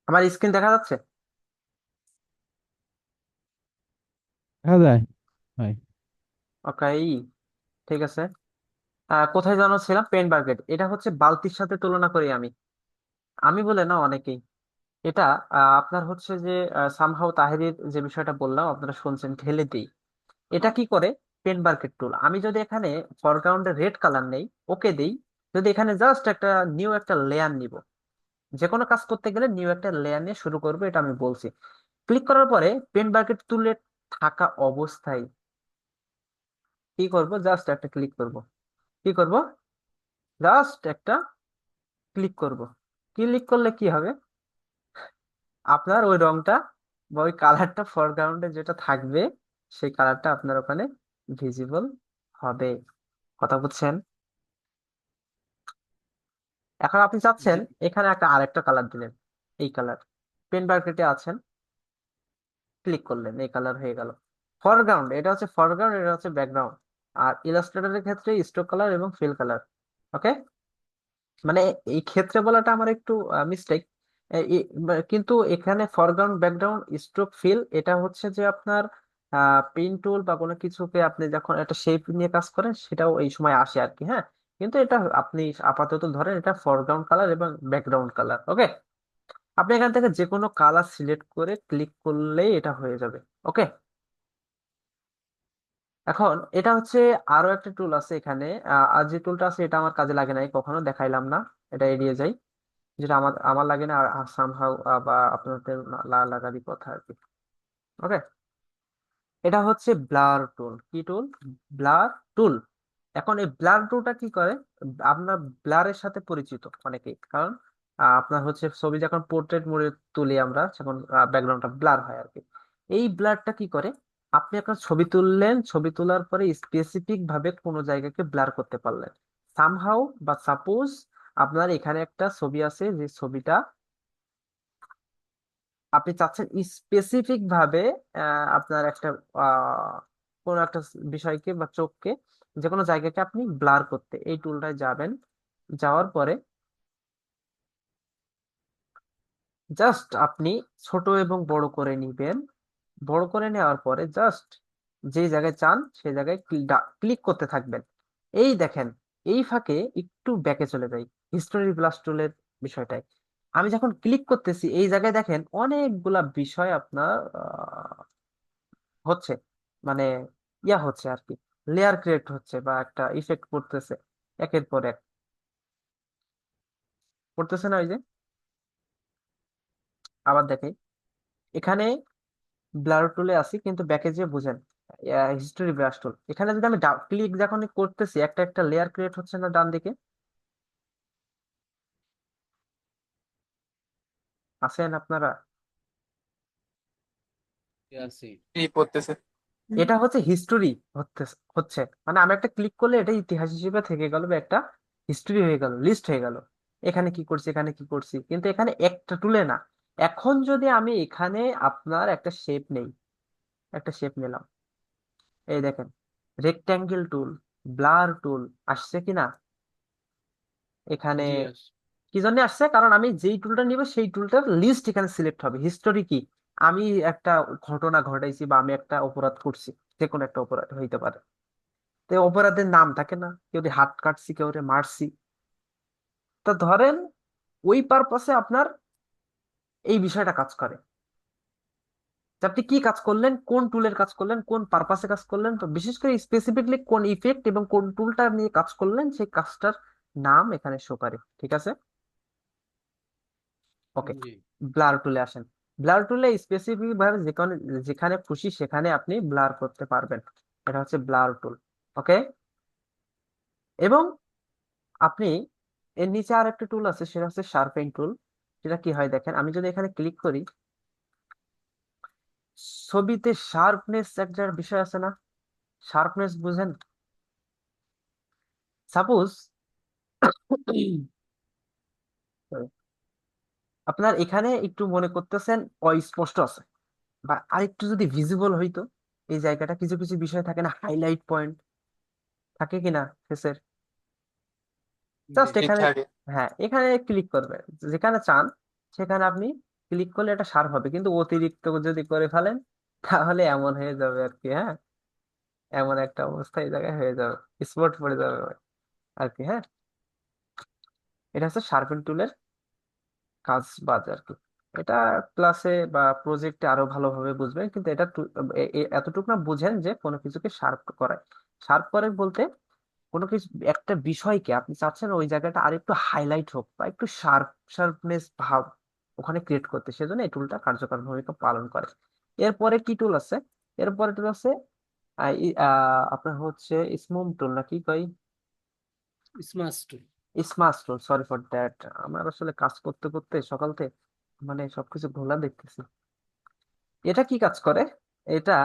আমার স্ক্রিন দেখা যাচ্ছে? দেখা যায় ভাই। ওকে, ঠিক আছে। কোথায় জানো ছিলাম? পেন বার্গেট, এটা হচ্ছে বালতির সাথে তুলনা করি আমি। আমি বলে না, অনেকেই। এটা আপনার হচ্ছে যে সামহাও তাহেরির যে বিষয়টা বললাম, আপনারা শুনছেন, ঢেলে দিই। এটা কি করে? পেন বার্গেট টুল, আমি যদি এখানে ফরগ্রাউন্ডে রেড কালার নেই, ওকে দেই, যদি এখানে জাস্ট একটা নিউ একটা লেয়ার নিব, যে কোনো কাজ করতে গেলে নিউ একটা লেয়ার নিয়ে শুরু করবো, এটা আমি বলছি। ক্লিক করার পরে পেন বার্গেট টুলে থাকা অবস্থায় কি করব? জাস্ট একটা ক্লিক করব। কি করব? জাস্ট একটা ক্লিক করব। ক্লিক করলে কি হবে? আপনার ওই রংটা বা ওই কালারটা ফরগ্রাউন্ডে যেটা থাকবে, সেই কালারটা আপনার ওখানে ভিজিবল হবে। কথা বুঝছেন? এখন আপনি চাচ্ছেন জি। এখানে একটা আরেকটা কালার দিলেন, এই কালার। পেন ব্রাকেটে আছেন, ক্লিক করলেন, এই কালার হয়ে গেল ফরগ্রাউন্ড। এটা হচ্ছে ফরগ্রাউন্ড, এটা হচ্ছে ব্যাকগ্রাউন্ড। আর ইলাস্ট্রেটরের ক্ষেত্রে স্ট্রোক কালার এবং ফিল কালার। ওকে, মানে এই ক্ষেত্রে বলাটা আমার একটু মিস্টেক। কিন্তু এখানে ফরগ্রাউন্ড, ব্যাকগ্রাউন্ড, স্ট্রোক, ফিল, এটা হচ্ছে যে আপনার পেইন্ট টুল বা কোনো কিছুকে আপনি যখন একটা শেপ নিয়ে কাজ করেন, সেটাও এই সময় আসে আর কি। হ্যাঁ, কিন্তু এটা আপনি আপাতত ধরেন এটা ফরগ্রাউন্ড কালার এবং ব্যাকগ্রাউন্ড কালার। ওকে, আপনি এখান থেকে যে কোনো কালার সিলেক্ট করে ক্লিক করলেই এটা হয়ে যাবে। ওকে, এখন এটা হচ্ছে আরো একটা টুল আছে এখানে। আর যে টুলটা আছে এটা আমার কাজে লাগে নাই, কখনো দেখাইলাম না, এটা এড়িয়ে যাই। যেটা আমার আমার লাগে না, আর সামহাউ বা আপনাদের লাগারই কথা আর কি। ওকে, এটা হচ্ছে ব্লার টুল। কি টুল? ব্লার টুল। এখন এই ব্লার টুলটা কি করে? আপনার ব্লারের সাথে পরিচিত অনেকেই, কারণ আপনার হচ্ছে ছবি যখন পোর্ট্রেট মোডে তুলি আমরা, যখন ব্যাকগ্রাউন্ডটা ব্লার হয় আর কি। এই ব্লারটা কি করে? আপনি একটা ছবি তুললেন, ছবি তোলার পরে স্পেসিফিক ভাবে কোনো জায়গাকে ব্লার করতে পারলেন সামহাউ, বা সাপোজ আপনার এখানে একটা ছবি আছে, যে ছবিটা আপনি চাচ্ছেন স্পেসিফিক ভাবে আপনার একটা কোন একটা বিষয়কে বা চোখকে, যে কোনো জায়গাকে আপনি ব্লার করতে, এই টুলটায় যাবেন। যাওয়ার পরে জাস্ট আপনি ছোট এবং বড় করে নিবেন। বড় করে নেওয়ার পরে জাস্ট যে জায়গায় চান সেই জায়গায় ক্লিক করতে থাকবেন। এই দেখেন, এই ফাঁকে একটু ব্যাকে চলে যাই হিস্টোরি প্লাস টুলের বিষয়টায়। আমি যখন ক্লিক করতেছি, এই জায়গায় দেখেন অনেকগুলা বিষয় আপনার হচ্ছে, মানে হচ্ছে আর কি, লেয়ার ক্রিয়েট হচ্ছে বা একটা ইফেক্ট পড়তেছে একের পর এক। পড়তেছে না? ওই যে আবার দেখে, এখানে ব্লার টুলে আছি কিন্তু ব্যাকে যে বুঝেন হিস্টোরি ব্রাশ টুল, এখানে যদি আমি ক্লিক যখন করতেছি, একটা একটা লেয়ার ক্রিয়েট হচ্ছে না ডান দিকে? আছেন আপনারা? আছি। কি করতেছে? এটা হচ্ছে হিস্টোরি হচ্ছে। হচ্ছে মানে আমি একটা ক্লিক করলে এটা ইতিহাস হিসেবে থেকে গেল, বা একটা হিস্টোরি হয়ে গেল, লিস্ট হয়ে গেল। এখানে কি করছি, এখানে কি করছি, কিন্তু এখানে একটা টুলে না। এখন যদি আমি এখানে আপনার একটা শেপ নেই, একটা শেপ নিলাম, এই দেখেন, রেক্ট্যাঙ্গেল টুল, ব্লার টুল আসছে কিনা এখানে? জি আস। কি জন্য আসছে? কারণ আমি যেই টুলটা নিব সেই টুলটার লিস্ট এখানে সিলেক্ট হবে। হিস্টোরি কি? আমি একটা ঘটনা ঘটাইছি বা আমি একটা অপরাধ করছি, যে কোনো একটা অপরাধ হইতে পারে। তো এই অপরাধের নাম থাকে না, কেউ হাত কাটছি, কেউ মারছি। তো ধরেন ওই পারপাসে আপনার এই বিষয়টা কাজ করে, যে আপনি কি কাজ করলেন, কোন টুলের কাজ করলেন, কোন পারপাসে কাজ করলেন, তো বিশেষ করে স্পেসিফিকলি কোন ইফেক্ট এবং কোন টুলটা নিয়ে কাজ করলেন, সেই কাজটার নাম এখানে শো করে। ঠিক আছে? ওকে, জি। ব্লার টুলে আসেন। ব্লার টুলে স্পেসিফিক ভাবে যেখানে যেখানে খুশি সেখানে আপনি ব্লার করতে পারবেন। এটা হচ্ছে ব্লার টুল। ওকে, এবং আপনি এর নিচে আর একটা টুল আছে, সেটা হচ্ছে শার্পেন টুল। সেটা কি হয় দেখেন, আমি যদি এখানে ক্লিক করি, ছবিতে শার্পনেস একটা বিষয় আছে না? শার্পনেস বুঝেন? সাপোজ আপনার এখানে একটু মনে করতেছেন অস্পষ্ট আছে, বা আরেকটু যদি ভিজিবল হইতো, এই জায়গাটা কিছু কিছু বিষয় থাকে না, হাইলাইট পয়েন্ট থাকে কিনা ফেসের, জি। জাস্ট এখানে, হ্যাঁ এখানে ক্লিক করবে, যেখানে চান সেখানে আপনি ক্লিক করলে এটা শার্প হবে, কিন্তু অতিরিক্ত যদি করে ফেলেন তাহলে এমন হয়ে যাবে আর কি, হ্যাঁ। এমন একটা অবস্থা এই জায়গায় হয়ে যাবে, স্পট পড়ে যাবে আর কি, হ্যাঁ। এটা হচ্ছে শার্পেন টুলের কাজ বাজ আর কি। এটা ক্লাসে বা প্রজেক্টে আরো ভালোভাবে বুঝবেন, কিন্তু এটা এতটুকু না বুঝেন যে কোনো কিছুকে শার্প করায়। শার্প করে বলতে কোনো কিছু, একটা বিষয়কে আপনি চাচ্ছেন ওই জায়গাটা আর একটু হাইলাইট হোক বা একটু শার্পনেস ভাব ওখানে ক্রিয়েট করতে, সেজন্য এই টুলটা কার্যকর ভূমিকা পালন করে। এরপরে কি টুল আছে? এরপরে টুল আছে আপনার হচ্ছে স্মুম টুল না কি কই, smart. Smart tool, sorry for that. আমার আসলে কাজ করতে করতে সকাল থেকে মানে সবকিছু ঘোলা দেখতেছি। এটা কি কাজ করে? এটা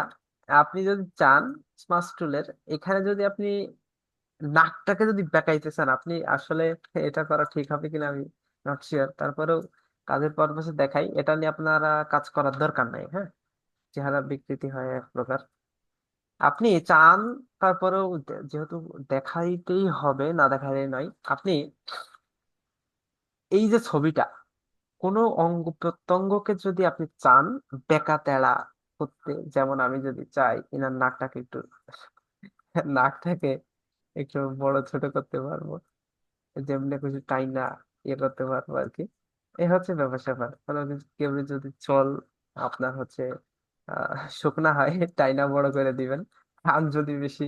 আপনি যদি চান স্মার্ট টুলের, এখানে যদি আপনি নাকটাকে যদি বেঁকাইতে চান আপনি আসলে, এটা করা ঠিক হবে কিনা আমি নট শিওর, তারপরেও কাজের পারপাসে দেখাই, এটা নিয়ে আপনারা কাজ করার দরকার নাই, হ্যাঁ। চেহারা বিকৃতি হয় এক প্রকার, আপনি চান তারপরেও যেহেতু দেখাইতেই হবে, না দেখাইলে নয়। আপনি এই যে ছবিটা, কোনো অঙ্গ প্রত্যঙ্গকে যদি আপনি চান বেঁকা তেড়া করতে, যেমন আমি যদি চাই এনার নাকটাকে একটু, নাকটাকে একটু বড় ছোট করতে পারবো, যেমনি কিছু টাইনা ইয়ে করতে পারবো আর কি। এই হচ্ছে ব্যাপার স্যাপার। কেউ যদি চল আপনার হচ্ছে শুকনা হয় টাইনা বড় করে দিবেন, কান যদি বেশি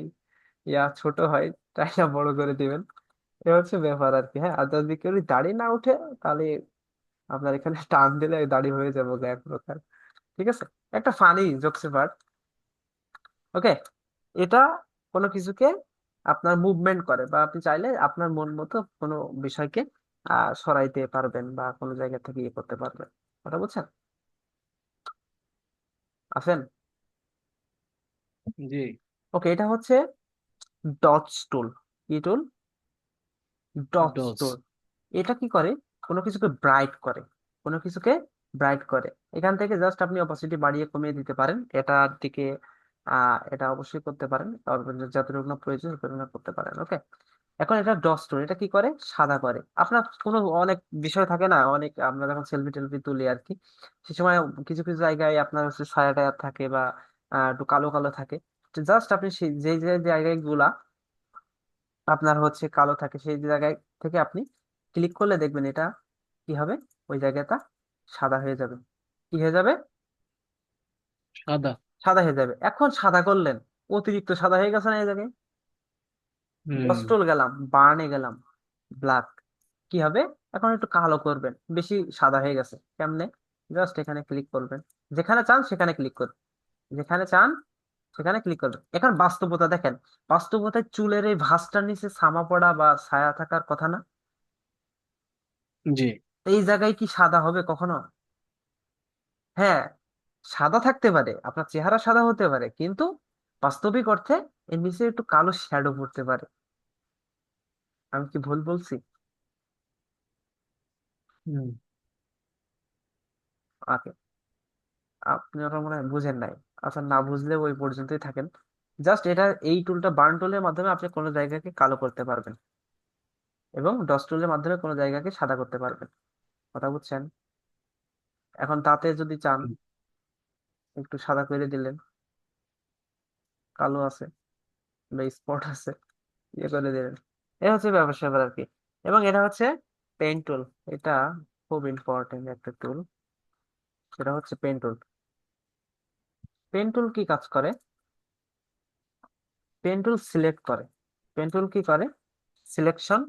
ছোট হয় টাইনা বড় করে দিবেন। এ হচ্ছে ব্যাপার আর কি, হ্যাঁ। আর যদি কেউ দাড়ি না উঠে তাহলে আপনার এখানে টান দিলে দাড়ি হয়ে যাবে এক প্রকার, ঠিক আছে। একটা ফানি জোকস পার্ট, ওকে। এটা কোনো কিছুকে আপনার মুভমেন্ট করে, বা আপনি চাইলে আপনার মন মতো কোনো বিষয়কে সরাইতে পারবেন বা কোনো জায়গা থেকে ইয়ে করতে পারবেন। কথা বুঝছেন? আছেন? জি। ওকে, এটা হচ্ছে ডটস টুল। কি টুল? Dots DOS. টুল। এটা কি করে? কোনো কিছুকে ব্রাইট করে, কোনো কিছুকে ব্রাইট করে। এখান থেকে জাস্ট আপনি অপাসিটি বাড়িয়ে কমিয়ে দিতে পারেন এটার দিকে। এটা অবশ্যই করতে পারেন, আর যতটুকু না প্রয়োজন ততটুকু না করতে পারেন, ওকে। এখন এটা ডস টুল, এটা কি করে? সাদা করে। আপনার কোনো অনেক বিষয় থাকে না, অনেক আমরা যখন সেলফি টেলফি তুলি আর কি, সে সময় কিছু কিছু জায়গায় আপনার হচ্ছে ছায়া টায়া থাকে বা একটু কালো কালো থাকে। জাস্ট আপনি সেই যে যে জায়গায় গুলা আপনার হচ্ছে কালো থাকে, সেই জায়গায় থেকে আপনি ক্লিক করলে দেখবেন এটা কি হবে, ওই জায়গাটা সাদা হয়ে যাবে। কি হয়ে যাবে? সাদা। সাদা হয়ে যাবে। এখন সাদা করলেন, অতিরিক্ত সাদা হয়ে গেছে না এই জায়গায়। হুম। ডস্টল গেলাম, বার্নে গেলাম, ব্ল্যাক, কি হবে? এখন একটু কালো করবেন, বেশি সাদা হয়ে গেছে কেমনে? জাস্ট এখানে ক্লিক করবেন, যেখানে চান সেখানে ক্লিক করবেন, যেখানে চান সেখানে ক্লিক করবেন। এখন বাস্তবতা দেখেন, বাস্তবতায় চুলের এই ভাঁজটার নিচে ছামা পড়া বা ছায়া থাকার কথা না? জি। এই জায়গায় কি সাদা হবে কখনো? হ্যাঁ, সাদা থাকতে পারে, আপনার চেহারা সাদা হতে পারে, কিন্তু বাস্তবিক অর্থে এর নিচে একটু কালো শ্যাডো পড়তে পারে। আমি কি ভুল বলছি? হুম। ওকে, আপনি ওটা মনে হয় বুঝেন নাই। আচ্ছা, না বুঝলে ওই পর্যন্তই থাকেন। জাস্ট এটা, এই টুলটা, বার্ন টুলের মাধ্যমে আপনি কোনো জায়গাকে কালো করতে পারবেন, এবং ডস টুলের মাধ্যমে কোনো জায়গাকে সাদা করতে পারবেন। কথা বুঝছেন? এখন তাতে যদি চান একটু সাদা করে দিলেন, কালো আছে বা স্পট আছে, ইয়ে করে দিলেন। এটা হচ্ছে ব্যবসা ব্যাপার আর কি। এবং এটা হচ্ছে পেন টুল। এটা খুব ইম্পর্টেন্ট একটা টুল, সেটা হচ্ছে পেন টুল। পেন টুল কি কাজ করে? পেন টুল সিলেক্ট করে। পেন টুল কি করে? সিলেকশন,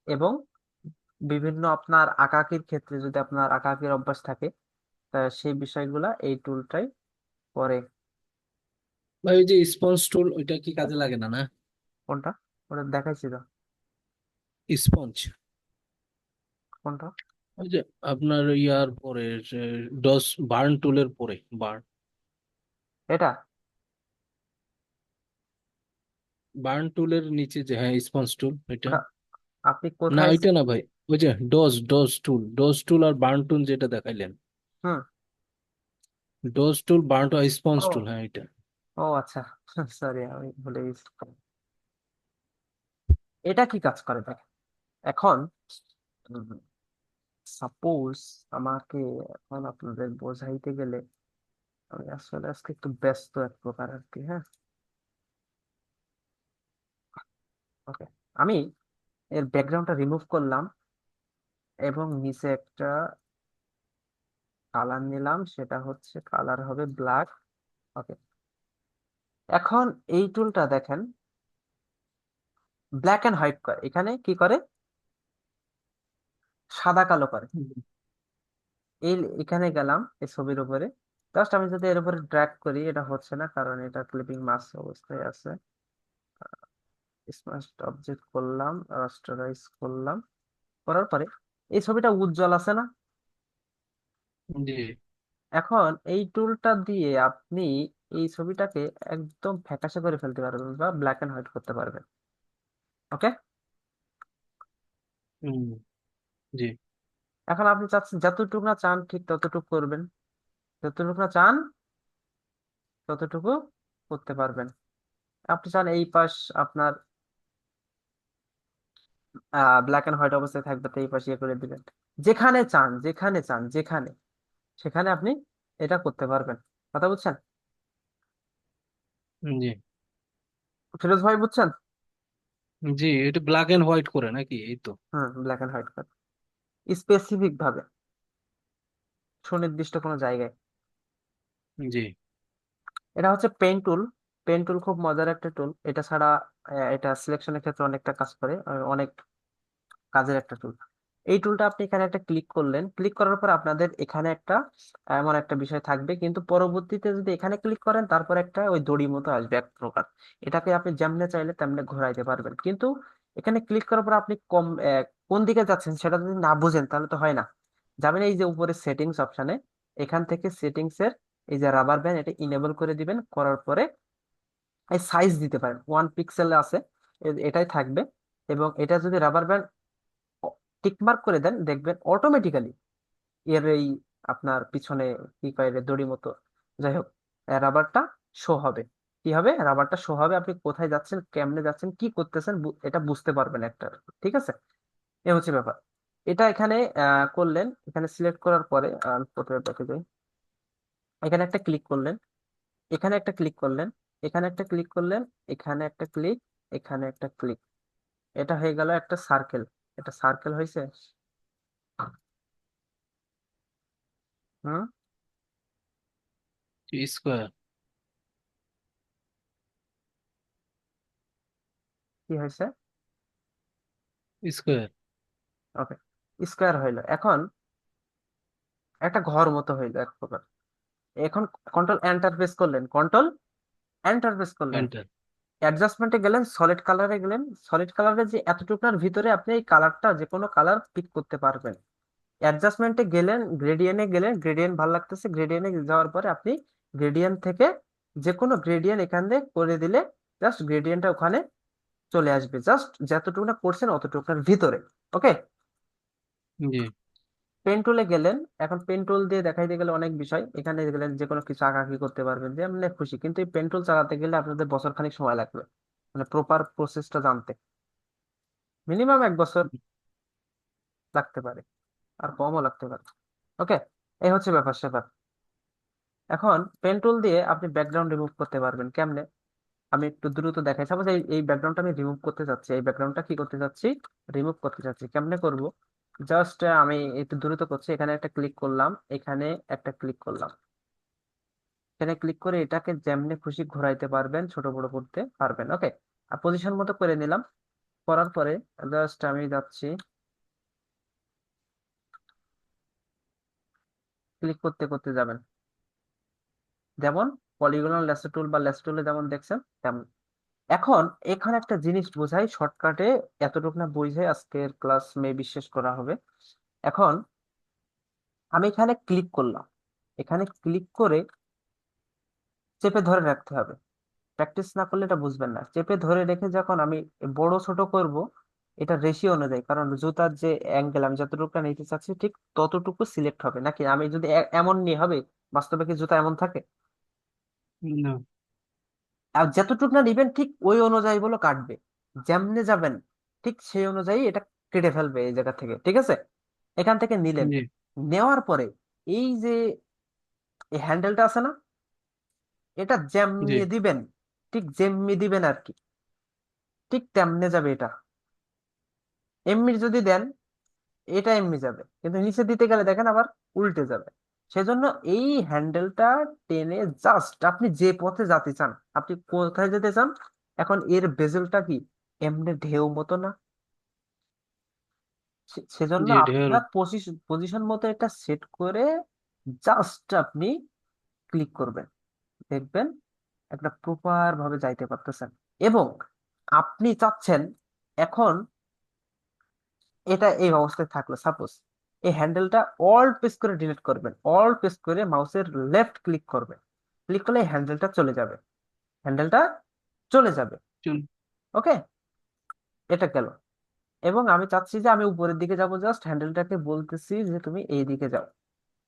এবং বিভিন্ন আপনার আঁকাআঁকির ক্ষেত্রে যদি আপনার আঁকাআঁকির অভ্যাস থাকে, তা সেই বিষয়গুলা এই টুলটাই করে। ভাই ওই যে স্পঞ্জ টুল ওইটা কি কাজে লাগে না না? কোনটা? ওটা দেখাইছি তো। স্পঞ্জ। কোনটা? ওই যে আপনার ইয়ার পরে ডস বার্ন টুলের পরে বার্ন। এটা? বার্ন টুলের নিচে যে, হ্যাঁ, স্পঞ্জ টুল ওইটা। ওটা আপনি না কোথায়? ওইটা না ভাই, ওই যে ডস টুল আর বার্ন টুল যেটা দেখাইলেন। হুম। ডস টুল, বার্ন টুল, স্পঞ্জ ও, টুল, হ্যাঁ এটা। ও আচ্ছা, সরি আমি ভুলে গেছি। এটা কি কাজ করে দেখেন। এখন সাপোজ আমাকে এখন আপনাদের বোঝাইতে গেলে, আমি আসলে আজকে একটু ব্যস্ত এক প্রকার আর কি, হ্যাঁ। ওকে, আমি এর ব্যাকগ্রাউন্ডটা রিমুভ করলাম এবং নিচে একটা কালার নিলাম, সেটা হচ্ছে কালার হবে ব্ল্যাক। ওকে, এখন এই টুলটা দেখেন ব্ল্যাক এন্ড হোয়াইট করে, এখানে কি করে, সাদা কালো করে। হুম, এই এখানে গেলাম এই ছবির উপরে, জাস্ট আমি যদি এর উপরে ড্র্যাগ করি, এটা হচ্ছে না কারণ এটা ক্লিপিং মাস্ক অবস্থায় আছে। স্মার্ট অবজেক্ট করলাম, রাস্টারাইজ করলাম, করার পরে এই ছবিটা উজ্জ্বল আছে না। জি। এখন এই টুলটা দিয়ে আপনি এই ছবিটাকে একদম ফ্যাকাশে করে ফেলতে পারবেন বা ব্ল্যাক এন্ড হোয়াইট করতে পারবেন। ওকে, হুম, জি। এখন আপনি চাচ্ছেন যতটুকু না চান ঠিক ততটুকু করবেন, যতটুকু না চান ততটুকু করতে পারবেন। আপনি চান এই পাশ আপনার ব্ল্যাক এন্ড হোয়াইট অবস্থায় থাকবে, তো এই পাশে ইয়ে করে দিলেন। যেখানে চান, যেখানে চান, যেখানে সেখানে আপনি এটা করতে পারবেন। কথা বুঝছেন? জি। ফিরোজ ভাই, বুঝছেন? জি, এটা ব্ল্যাক এন্ড হোয়াইট করে নাকি, এই তো? হুম, ব্ল্যাক এন্ড হোয়াইট করে স্পেসিফিক ভাবে সুনির্দিষ্ট কোনো জায়গায়। জি। এটা হচ্ছে পেন টুল। পেন টুল খুব মজার একটা টুল। এটা ছাড়া এটা সিলেকশনের ক্ষেত্রে অনেকটা কাজ করে, অনেক কাজের একটা টুল। এই টুলটা আপনি এখানে একটা ক্লিক করলেন, ক্লিক করার পর আপনাদের এখানে একটা এমন একটা বিষয় থাকবে, কিন্তু পরবর্তীতে যদি এখানে ক্লিক করেন তারপর একটা ওই দড়ি মতো আসবে এক প্রকার। এটাকে আপনি যেমনে চাইলে তেমনে ঘোরাইতে পারবেন, কিন্তু এখানে ক্লিক করার পর আপনি কোন দিকে যাচ্ছেন সেটা যদি না বুঝেন তাহলে তো হয় না। যাবেন এই যে উপরে সেটিংস অপশনে, এখান থেকে সেটিংস এর এই যে রাবার ব্যান্ড, এটা ইনেবল করে দিবেন, করার পরে এই সাইজ দিতে পারেন 1 পিক্সেল আছে, এটাই থাকবে। এবং এটা যদি রাবার ব্যান্ড টিক মার্ক করে দেন, দেখবেন অটোমেটিক্যালি এর এই আপনার পিছনে কি কয় রে, দড়ি মতো, যাই হোক, রাবারটা শো হবে। কি হবে? রাবারটা শো হবে, আপনি কোথায় যাচ্ছেন, কেমনে যাচ্ছেন, কি করতেছেন, এটা বুঝতে পারবেন একটা। ঠিক আছে, এ হচ্ছে ব্যাপার। এটা এখানে করলেন, এখানে সিলেক্ট করার পরে প্রথমে দেখে যাই, এখানে একটা ক্লিক করলেন, এখানে একটা ক্লিক করলেন, এখানে একটা ক্লিক করলেন, এখানে একটা ক্লিক, এখানে একটা ক্লিক, এটা হয়ে গেল একটা সার্কেল। এটা সার্কেল হয়েছে। হুম, স্কোয়ার। কি হয়েছে? স্কোয়ার। ওকে, স্কোয়ার হইলো। এখন একটা ঘর মতো হইলো এক প্রকার। এখন কন্ট্রোল এন্টার প্রেস করলেন, কন্ট্রোল এন্টার প্রেস করলেন, এন্টার। অ্যাডজাস্টমেন্টে গেলেন, সলিড কালারে গেলেন, সলিড কালারে যে এতটুকুনার ভিতরে আপনি এই কালারটা যে কোনো কালার পিক করতে পারবেন। অ্যাডজাস্টমেন্টে গেলেন, গ্রেডিয়েন্টে গেলেন, গ্রেডিয়েন্ট ভালো লাগতেছে, গ্রেডিয়েন্টে যাওয়ার পরে আপনি গ্রেডিয়েন্ট থেকে যে কোনো গ্রেডিয়েন্ট এখান দিয়ে করে দিলে জাস্ট গ্রেডিয়েন্টটা ওখানে চলে আসবে, জাস্ট যতটুকু না করছেন অতটুকুনার ভিতরে। ওকে, জি। পেন টুলে গেলেন, এখন পেন টুল দিয়ে দেখাইতে গেলে অনেক বিষয়, এখানে গেলেন যে কোনো কিছু আঁকাআঁকি করতে পারবেন যেমন খুশি, কিন্তু এই পেন টুল চালাতে গেলে আপনাদের বছর খানিক সময় লাগবে, মানে প্রপার প্রসেসটা জানতে মিনিমাম 1 বছর লাগতে পারে, আর কমও লাগতে পারে। ওকে, এই হচ্ছে ব্যাপার স্যাপার। এখন পেন টুল দিয়ে আপনি ব্যাকগ্রাউন্ড রিমুভ করতে পারবেন কেমনে, আমি একটু দ্রুত দেখাই। সাপোজ এই এই ব্যাকগ্রাউন্ডটা আমি রিমুভ করতে চাচ্ছি, এই ব্যাকগ্রাউন্ডটা কি করতে চাচ্ছি, রিমুভ করতে চাচ্ছি, কেমনে করব? জাস্ট আমি একটু দ্রুত করছি, এখানে একটা ক্লিক করলাম, এখানে একটা ক্লিক করলাম, এখানে ক্লিক করে এটাকে যেমনি খুশি ঘোরাইতে পারবেন, ছোট বড় করতে পারবেন। ওকে, আর পজিশন মতো করে নিলাম, করার পরে জাস্ট আমি যাচ্ছি, ক্লিক করতে করতে যাবেন, যেমন পলিগনাল ল্যাসো টুল বা ল্যাসো টুলে যেমন দেখছেন তেমন। এখন এখানে একটা জিনিস বোঝাই শর্টকাটে, এতটুকু না বুঝে আজকের ক্লাস বিশ্বাস করা হবে। এখন আমি এখানে ক্লিক করলাম, এখানে ক্লিক করে চেপে ধরে রাখতে হবে, প্র্যাকটিস না করলে এটা বুঝবেন না। চেপে ধরে রেখে যখন আমি বড় ছোট করব, এটা রেশিও অনুযায়ী, কারণ জুতার যে অ্যাঙ্গেল আমি যতটুকু নিতে চাচ্ছি ঠিক ততটুকু সিলেক্ট হবে, নাকি আমি যদি এমন নিয়ে হবে, বাস্তবে কি জুতা এমন থাকে? না। আর যতটুকু না নিবেন ঠিক ওই অনুযায়ী বলো কাটবে, যেমনে যাবেন ঠিক সেই অনুযায়ী এটা কেটে ফেলবে এই জায়গা থেকে। ঠিক আছে, এখান থেকে নিলেন। জি নেওয়ার পরে এই যে এই হ্যান্ডেলটা আছে না, এটা জি যেমনি দিবেন, ঠিক যেমনি দিবেন আর কি, ঠিক তেমনে যাবে এটা। এমনি যদি দেন, এটা এমনি যাবে, কিন্তু নিচে দিতে গেলে দেখেন আবার উল্টে যাবে। সেজন্য এই হ্যান্ডেলটা টেনে জাস্ট আপনি যে পথে যেতে চান, আপনি কোথায় যেতে চান, এখন এর বেজেলটা কি এমনি ঢেউ মতো না, সেজন্য জি ঢের। আপনার পজিশন মতো এটা সেট করে জাস্ট আপনি ক্লিক করবেন, দেখবেন একটা প্রপার ভাবে যাইতে পারতেছেন। এবং আপনি চাচ্ছেন এখন এটা এই অবস্থায় থাকলো, সাপোজ এই হ্যান্ডেলটা অল্ট প্রেস করে ডিলিট করবেন, অল্ট প্রেস করে মাউসের লেফট ক্লিক করবেন, ক্লিক করলে এই হ্যান্ডেলটা চলে যাবে, হ্যান্ডেলটা চলে যাবে। চল। ওকে, এটা গেল। এবং আমি চাচ্ছি যে আমি উপরের দিকে যাব, জাস্ট হ্যান্ডেলটাকে বলতেছি যে তুমি এই দিকে যাও।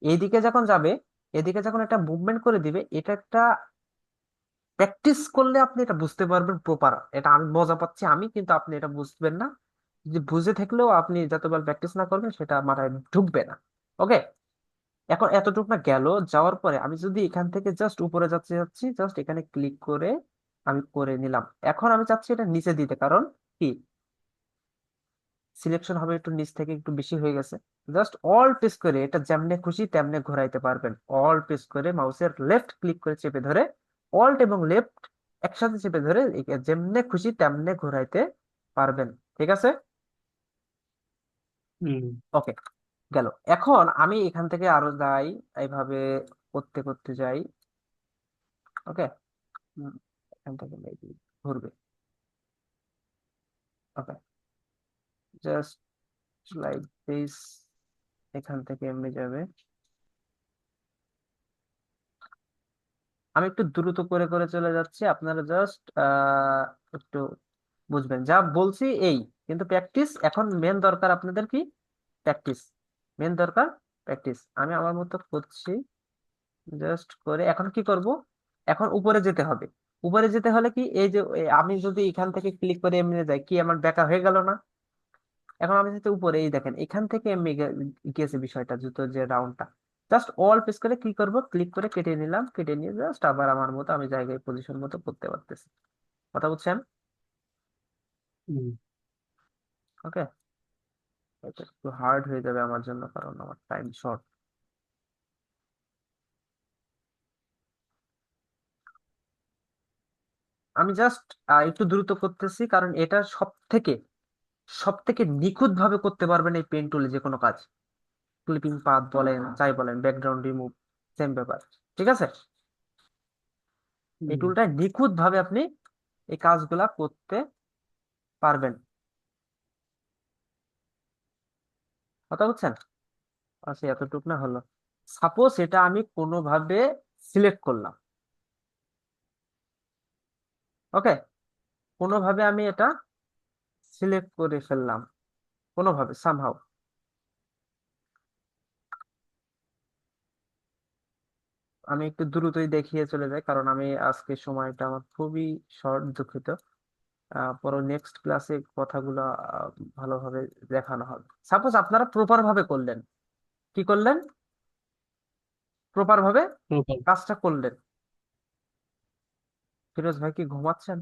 এইদিকে যখন যাবে, এদিকে যখন একটা মুভমেন্ট করে দিবে, এটা একটা প্র্যাকটিস করলে আপনি এটা বুঝতে পারবেন প্রপার। এটা আমি মজা পাচ্ছি আমি, কিন্তু আপনি এটা বুঝবেন না। যে বুঝে থাকলেও আপনি যতবার প্র্যাকটিস না করবেন সেটা মাথায় ঢুকবে না। ওকে, এখন এতটুকু না গেল, যাওয়ার পরে আমি যদি এখান থেকে জাস্ট উপরে যাচ্ছি যাচ্ছি জাস্ট এখানে ক্লিক করে আমি করে নিলাম। এখন আমি চাচ্ছি এটা নিচে দিতে, কারণ কি সিলেকশন হবে একটু নিচ থেকে একটু বেশি হয়ে গেছে। জাস্ট অল প্রেস করে এটা যেমনে খুশি তেমনে ঘোরাইতে পারবেন। অল প্রেস করে মাউসের লেফট ক্লিক করে চেপে ধরে, অল্ট এবং লেফট একসাথে চেপে ধরে একে যেমনে খুশি তেমনে ঘোরাইতে পারবেন। ঠিক আছে, হুম ওকে, গেল। এখন আমি এখান থেকে আরো যাই, এইভাবে করতে করতে যাই। ওকে, এখান থেকে maybe ঘুরবে। ওকে, জাস্ট লাইক দিস, এখান থেকে এমনি যাবে। আমি একটু দ্রুত করে করে চলে যাচ্ছি, আপনারা জাস্ট একটু বুঝবেন যা বলছি এই। কিন্তু প্র্যাকটিস এখন মেন দরকার আপনাদের কি, প্র্যাকটিস মেন দরকার, প্র্যাকটিস। আমি আমার মতো করছি, জাস্ট করে এখন কি করব, এখন উপরে যেতে হবে। উপরে যেতে হলে কি, এই যে আমি যদি এখান থেকে ক্লিক করে এমনি যাই, কি আমার বেকা হয়ে গেল না? এখন আমি যদি উপরে এই দেখেন এখান থেকে এমনি গিয়েছে বিষয়টা, জুতো যে রাউন্ডটা, জাস্ট অল প্রেস করে কি করব, ক্লিক করে কেটে নিলাম, কেটে নিয়ে জাস্ট আবার আমার মতো আমি জায়গায় পজিশন মতো করতে পারতেছি। কথা বুঝছেন? হুম ওকে, এটা একটু হার্ড হয়ে যাবে আমার জন্য, কারণ আমার টাইম শর্ট। আমি জাস্ট একটু দ্রুত করতেছি, কারণ এটা সব থেকে নিখুঁত ভাবে করতে পারবেন এই পেন টুলে যে কোনো কাজ। ক্লিপিং পাথ বলেন, যাই বলেন, ব্যাকগ্রাউন্ড রিমুভ, সেম ব্যাপার। ঠিক আছে, এই হুম টুলটা নিখুঁত ভাবে আপনি এই কাজগুলা করতে পারবেন। কথা বুঝছেন? আচ্ছা, এতটুক না হলো। সাপোজ এটা আমি কোনোভাবে সিলেক্ট করলাম। ওকে, কোনোভাবে আমি এটা সিলেক্ট করে ফেললাম, কোনোভাবে সামহাউ। আমি একটু দ্রুতই দেখিয়ে চলে যাই, কারণ আমি আজকে সময়টা আমার খুবই শর্ট, দুঃখিত। পরে নেক্সট ক্লাসে কথাগুলো আহ, ভালোভাবে দেখানো হবে। সাপোজ আপনারা প্রপার ভাবে করলেন, কি করলেন, প্রপার ভাবে প্রপার। কাজটা করলেন। ফিরোজ ভাই কি ঘুমাচ্ছেন?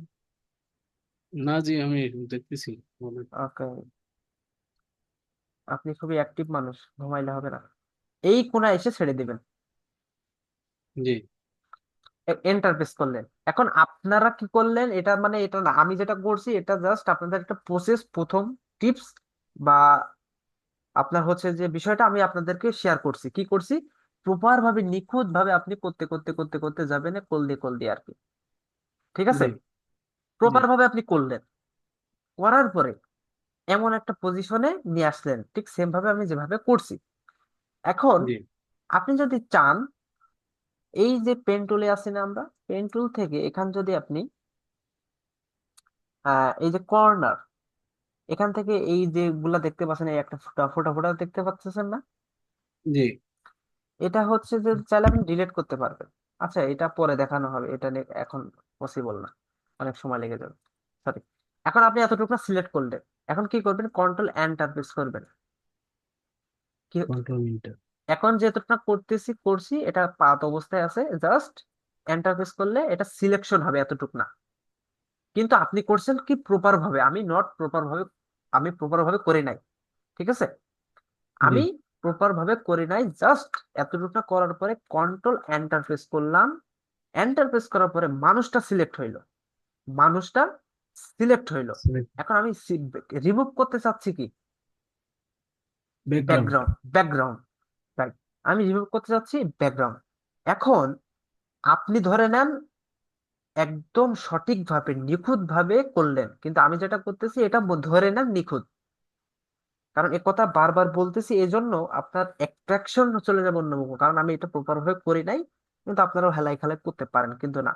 না জি, আমি দেখতেছি। বলেন। ওকে, আপনি খুবই অ্যাক্টিভ মানুষ, ঘুমাইলে হবে না। এই কোণায় এসে ছেড়ে দিবেন, জি এন্টার প্রেস করলেন। এখন আপনারা কি করলেন, এটা মানে এটা না, আমি যেটা করছি এটা জাস্ট আপনাদের একটা প্রসেস, প্রথম টিপস বা আপনার হচ্ছে যে বিষয়টা আমি আপনাদেরকে শেয়ার করছি, কি করছি, প্রপার ভাবে নিখুঁত ভাবে আপনি করতে করতে করতে করতে যাবেন কল দিয়ে আর কি। ঠিক আছে, জি জি প্রপার ভাবে আপনি করলেন, করার পরে এমন একটা পজিশনে নিয়ে আসলেন, ঠিক সেম ভাবে আমি যেভাবে করছি। এখন জি আপনি যদি চান, এই যে পেন টুলে আছি না আমরা, পেন টুল থেকে এখান যদি আপনি এই যে কর্নার, এখান থেকে এই যে গুলা দেখতে পাচ্ছেন, এই একটা ফোঁটা ফোঁটা ফোঁটা দেখতে পাচ্ছেন না, জি এটা হচ্ছে যে চাইলে আপনি ডিলিট করতে পারবেন। আচ্ছা, এটা পরে দেখানো হবে, এটা নিয়ে এখন পসিবল না, অনেক সময় লেগে যাবে, সরি। এখন আপনি এতটুকু সিলেক্ট করলেন, এখন কি করবেন, কন্ট্রোল এন্টার প্রেস করবেন। কি, কন্ট্রোল ইন্টার। এখন যেহেতুটা করতেছি করছি, এটা পাত অবস্থায় আছে, জাস্ট এন্টার প্রেস করলে এটা সিলেকশন হবে, এতটুক না। কিন্তু আপনি করছেন কি প্রপার ভাবে, আমি নট প্রপার ভাবে, আমি প্রপার ভাবে করি নাই, ঠিক আছে। জি। আমি প্রপার ভাবে করি নাই, জাস্ট এতটুকু করার পরে কন্ট্রোল এন্টার প্রেস করলাম। এন্টার প্রেস করার পরে মানুষটা সিলেক্ট হইলো, মানুষটা সিলেক্ট হইলো। এখন আমি রিমুভ করতে চাচ্ছি কি, ব্যাকগ্রাউন্ড। Background, background, right. আমি রিমুভ করতে চাচ্ছি ব্যাকগ্রাউন্ড। এখন আপনি ধরে নেন একদম সঠিকভাবে নিখুঁত ভাবে করলেন, কিন্তু আমি যেটা করতেছি এটা ধরে নেন নিখুঁত। কারণ এ কথা বারবার বলতেছি এই জন্য আপনার অ্যাট্রাকশন চলে যাবে অন্যমুখ, কারণ আমি এটা প্রপার ভাবে করি নাই। কিন্তু আপনারাও হেলাই খেলাই করতে পারেন, কিন্তু না।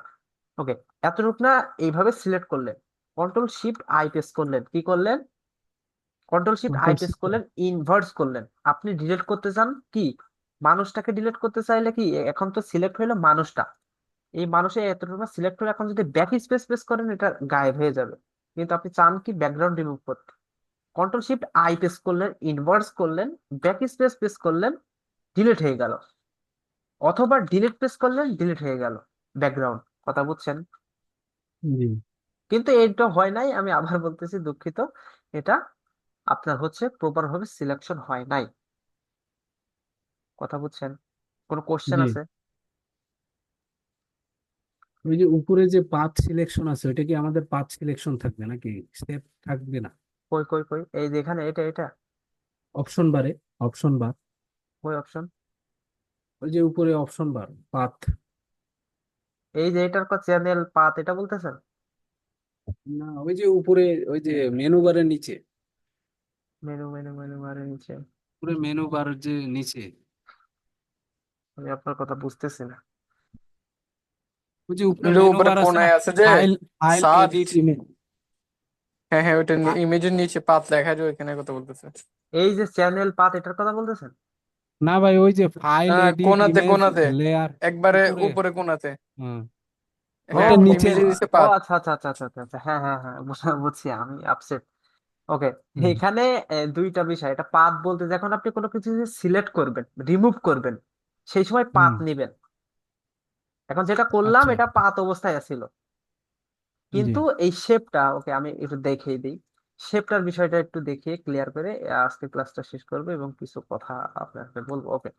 ওকে, এতটুকু না, এইভাবে সিলেক্ট করলেন, কন্ট্রোল শিফট আই প্রেস করলেন, কি করলেন, control shift I control press system. করলেন, ইনভার্স করলেন। আপনি ডিলিট করতে চান কি, মানুষটাকে ডিলিট করতে চাইলে কি, এখন তো সিলেক্ট হইলো মানুষটা, এই মানুষের এতটুকু সিলেক্ট করে এখন যদি ব্যাক স্পেস প্রেস করেন এটা গায়েব হয়ে যাবে। কিন্তু আপনি চান কি ব্যাকগ্রাউন্ড রিমুভ করতে, কন্ট্রোল শিফট আই প্রেস করলেন, ইনভার্স করলেন, ব্যাক স্পেস প্রেস করলেন, ডিলিট হয়ে গেল। অথবা ডিলিট প্রেস করলেন, ডিলিট হয়ে গেল ব্যাকগ্রাউন্ড। কথা বুঝছেন? জি। কিন্তু এইটা হয় নাই, আমি আবার বলতেছি, দুঃখিত। এটা আপনার হচ্ছে প্রপার ভাবে সিলেকশন হয় নাই। কথা বুঝছেন? কোনো কোশ্চেন জি। আছে? ওই যে উপরে যে পাথ সিলেকশন আছে, ওইটা কি আমাদের পাথ সিলেকশন থাকবে নাকি স্টেপ থাকবে না? কই কই কই, এই যে এখানে, এটা অপশন বারে, অপশন বার, ওই অপশন, ওই যে উপরে অপশন বার পাথ। এই যে এটার চ্যানেল পাত, এটা বলতেছেন? না, ওই যে উপরে, ওই যে মেনু বারের নিচে, মেনু মেনু মেনু বারের নিচে? উপরে মেনু বার যে নিচে, আমি আপনার কথা বুঝতেছি না। ওই যে উপরে কিন্তু মেনু উপরে বার আছে না, কোনায় আছে যে file, file search. Edit image. হ্যাঁ হ্যাঁ, ওইটা ইমেজের নিচে পাত লেখা যায়, ওইখানে কথা বলতেছে। এই যে চ্যানেল পাত, এটার কথা বলতেছেন? না ভাই, ওই যে ফাইল এডিট কোনাতে ইমেজ কোনাতে, লেয়ার একবারে উপরে। উপরে কোনাতে। হ্যাঁ, ও হ্যাঁ, ওইটার নিচে। ইমেজের নিচে ও পাত। আচ্ছা আচ্ছা আচ্ছা আচ্ছা আচ্ছা আচ্ছা, হ্যাঁ হ্যাঁ হ্যাঁ, বুঝছি, আমি আপসেট। ওকে, হুম। এখানে দুইটা বিষয়, এটা পাত বলতে যখন আপনি কোনো কিছু সিলেক্ট করবেন, রিমুভ করবেন, সেই সময় পাত হুম। নিবেন। এখন যেটা করলাম আচ্ছা। এটা পাত অবস্থায় ছিল, জি। কিন্তু এই শেপটা, ওকে আমি একটু দেখিয়ে দিই, শেপটার বিষয়টা একটু দেখিয়ে ক্লিয়ার করে আজকে ক্লাসটা শেষ করবো এবং কিছু কথা আপনাকে বলবো। ওকে,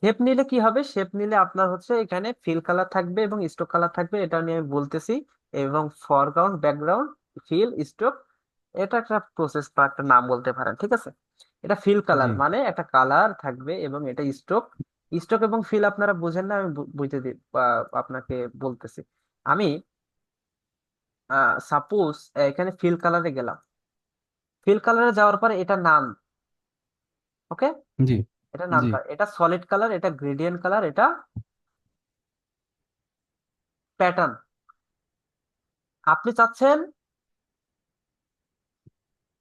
শেপ নিলে কি হবে, শেপ নিলে আপনার হচ্ছে এখানে ফিল কালার থাকবে এবং স্ট্রোক কালার থাকবে, এটা নিয়ে আমি বলতেছি। এবং ফরগ্রাউন্ড, ব্যাকগ্রাউন্ড, ফিল, স্ট্রোক, এটা একটা প্রসেস বা একটা নাম বলতে পারেন, ঠিক আছে। এটা ফিল জি। কালার মানে একটা কালার থাকবে, এবং এটা স্ট্রোক। স্ট্রোক এবং ফিল আপনারা বুঝেন না, আমি বুঝতে দিই বা আপনাকে বলতেছি। আমি সাপোজ এখানে ফিল কালারে গেলাম, ফিল কালারে যাওয়ার পরে এটা নাম, ওকে, জি। এটা জি। নামটা, এটা সলিড কালার, এটা গ্রেডিয়েন্ট কালার, এটা প্যাটার্ন। আপনি চাচ্ছেন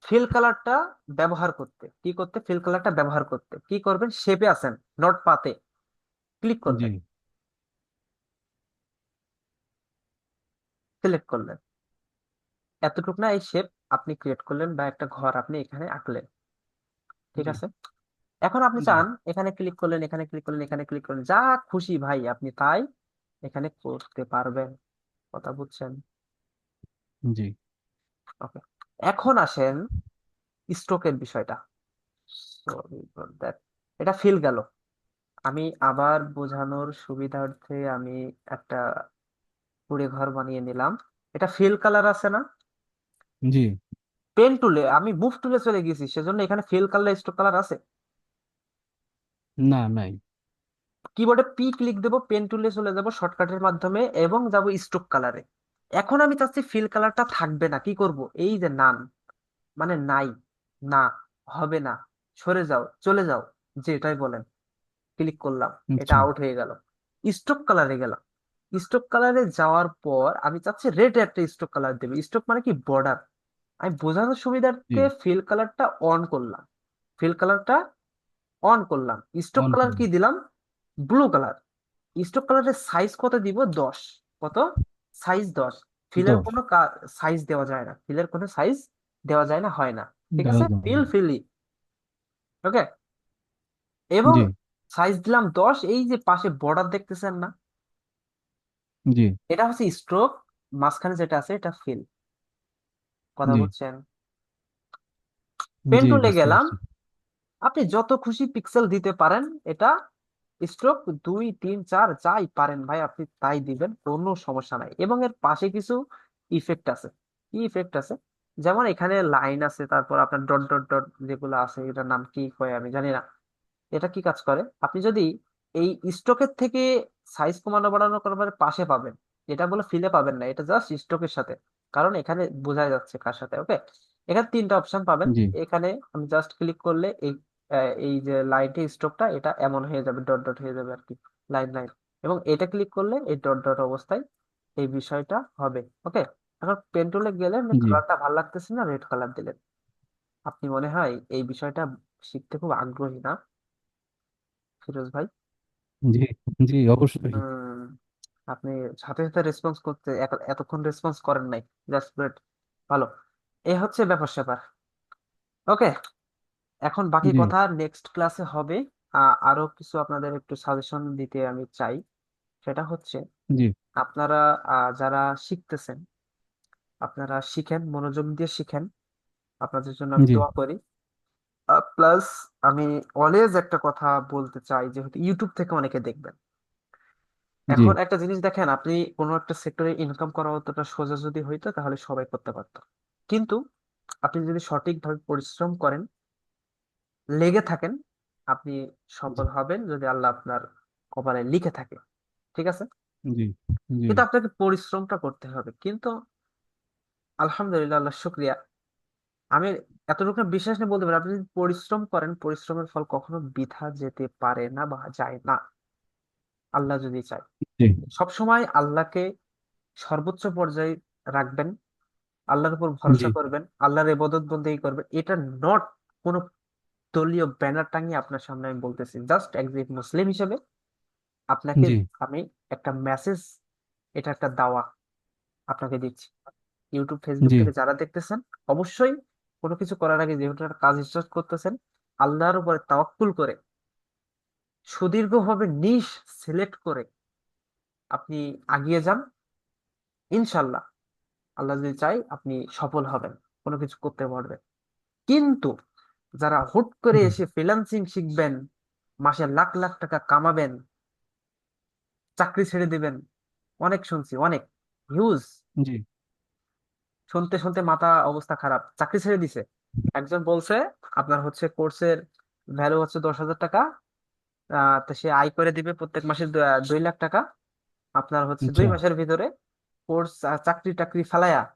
ফিল কালারটা ব্যবহার করতে, কি করতে, ফিল কালারটা ব্যবহার করতে কি করবেন, শেপে আছেন, নট পাতে ক্লিক জি। করবেন, সিলেক্ট করলেন, এতটুকু না এই শেপ আপনি ক্রিয়েট করলেন বা একটা ঘর আপনি এখানে আঁকলেন, ঠিক জি। আছে। এখন আপনি জি। চান এখানে ক্লিক করলেন, এখানে ক্লিক করলেন, এখানে ক্লিক করলেন, যা খুশি ভাই আপনি তাই এখানে করতে পারবেন। কথা বুঝছেন? জি। ওকে, এখন আসেন স্ট্রোকের বিষয়টা। Sorry for that. এটা ফিল গেল, আমি আবার বোঝানোর সুবিধার্থে আমি একটা কুড়ে ঘর বানিয়ে নিলাম। এটা ফিল কালার আছে না, জি। পেন টুলে আমি মুভ টুলে চলে গেছি, সেজন্য এখানে ফিল কালার, স্ট্রোক কালার আছে। না, নাই। কিবোর্ডে পি ক্লিক দেবো, পেন টুলে চলে যাব শর্টকাটের মাধ্যমে এবং যাব স্ট্রোক কালারে। এখন আমি চাচ্ছি ফিল কালারটা থাকবে না, কি করব, এই যে নান মানে নাই, না, হবে না, সরে যাও, চলে যাও, যেটাই বলেন, ক্লিক করলাম, এটা আচ্ছা। আউট হয়ে গেল। স্ট্রোক কালারে গেলাম, স্ট্রোক কালারে যাওয়ার পর আমি চাচ্ছি রেড একটা স্ট্রোক কালার দেবে, স্ট্রোক মানে কি বর্ডার। আমি বোঝানোর জি। সুবিধার্থে ফিল কালারটা অন করলাম, ফিল কালারটা অন করলাম, স্ট্রোক অন কালার করুন। কি দিলাম, ব্লু কালার। স্ট্রোক কালারের সাইজ কত দিব, 10। কত, সাইজ 10। ফিলের 10। কোনো সাইজ দেওয়া যায় না, ফিলের কোনো সাইজ দেওয়া যায় না, হয় না, ঠিক আছে, দেওয়া যাবে ফিল না। ফিলি। ওকে, এবং জি। সাইজ দিলাম 10। এই যে পাশে বর্ডার দেখতেছেন না, জি। এটা হচ্ছে স্ট্রোক, মাঝখানে যেটা আছে এটা ফিল। কথা জি। বুঝছেন? পেন জি, টুলে বুঝতে গেলাম, পারছি। আপনি যত খুশি পিক্সেল দিতে পারেন। এটা স্ট্রোক 2, 3, 4 যাই পারেন ভাই আপনি তাই দিবেন, কোনো সমস্যা নাই। এবং এর পাশে কিছু ইফেক্ট আছে। কি ইফেক্ট আছে? যেমন এখানে লাইন আছে, তারপর আপনার ডট ডট ডট যেগুলো আছে, এটার নাম কি কয় আমি জানি না। এটা কি কাজ করে, আপনি যদি এই স্ট্রোকের থেকে সাইজ কমানো বাড়ানো করবার পাশে পাবেন, এটা বলে ফিলে পাবেন না, এটা জাস্ট স্ট্রোকের সাথে। কারণ এখানে বোঝা যাচ্ছে কার সাথে। ওকে, এখানে 3টা অপশন পাবেন। জি। এখানে আমি জাস্ট ক্লিক করলে এই এই যে লাইনটি স্ট্রোকটা এটা এমন হয়ে যাবে, ডট ডট হয়ে যাবে আর কি, লাইন লাইন। এবং এটা ক্লিক করলে এই ডট ডট অবস্থায় এই বিষয়টা হবে। ওকে, এখন পেন টুলে গেলেন, জি। কালারটা ভালো লাগতেছে না, রেড কালার দিলেন। আপনি মনে হয় এই বিষয়টা শিখতে খুব আগ্রহী না ফিরোজ ভাই? জি। জি, অবশ্যই। হুম, আপনি সাথে সাথে রেসপন্স করতে এতক্ষণ রেসপন্স করেন নাই, জাস্ট গ্রেট, ভালো। এ হচ্ছে ব্যাপার স্যাপার। ওকে, এখন বাকি জি। কথা নেক্সট ক্লাসে হবে। আরো কিছু আপনাদের একটু সাজেশন দিতে আমি চাই। সেটা হচ্ছে জি। আপনারা যারা শিখতেছেন, আপনারা শিখেন, মনোযোগ দিয়ে শিখেন। আপনাদের জন্য আমি জি। দোয়া করি। প্লাস আমি অলওয়েজ একটা কথা বলতে চাই, যেহেতু ইউটিউব থেকে অনেকে দেখবেন, জি। এখন একটা জিনিস দেখেন, আপনি কোনো একটা সেক্টরে ইনকাম করা অতটা সোজা যদি হইতো তাহলে সবাই করতে পারতো। কিন্তু আপনি যদি সঠিকভাবে পরিশ্রম করেন, লেগে থাকেন, আপনি জি। সফল হবেন যদি আল্লাহ আপনার কপালে লিখে থাকে। ঠিক আছে? জি। জি। কিন্তু আপনাকে পরিশ্রমটা করতে হবে। কিন্তু আলহামদুলিল্লাহ, আল্লাহ শুক্রিয়া, আমি এতটুকু বিশ্বাস নিয়ে বলতে পারি, আপনি যদি পরিশ্রম করেন, পরিশ্রমের ফল কখনো বৃথা যেতে পারে না বা যায় না, আল্লাহ যদি চায়। জি। সবসময় আল্লাহকে সর্বোচ্চ পর্যায়ে রাখবেন, আল্লাহর উপর জি। ভরসা করবেন, আল্লাহর ইবাদত বন্দেগী করবেন। এটা নট কোনো দলীয় ব্যানার টাঙিয়ে আপনার সামনে আমি বলতেছি, জাস্ট একজন মুসলিম হিসেবে আপনাকে জি। আমি একটা মেসেজ, এটা একটা দাওয়া আপনাকে দিচ্ছি। ইউটিউব ফেসবুক জি। থেকে যারা দেখতেছেন, অবশ্যই কোনো কিছু করার আগে যেহেতু একটা কাজ স্টার্ট করতেছেন, আল্লাহর উপরে তাওয়াক্কুল করে, সুদীর্ঘভাবে নিশ সিলেক্ট করে আপনি আগিয়ে যান। ইনশাল্লাহ, আল্লাহ যদি চাই আপনি সফল হবেন, কোনো কিছু করতে পারবেন। কিন্তু যারা হুট করে জি। এসে ফ্রিল্যান্সিং শিখবেন, মাসে লাখ লাখ টাকা কামাবেন, চাকরি ছেড়ে দিবেন, অনেক শুনছি, অনেক হিউজ। জি। শুনতে শুনতে মাথা অবস্থা খারাপ, চাকরি ছেড়ে দিছে। একজন বলছে আপনার হচ্ছে কোর্সের ভ্যালু হচ্ছে 10,000 টাকা, তো সে আয় করে দিবে প্রত্যেক মাসে 2 লাখ টাকা। আপনার হচ্ছে দুই আচ্ছা। মাসের ভিতরে কোর্স, চাকরি টাকরি ফালায়া জি।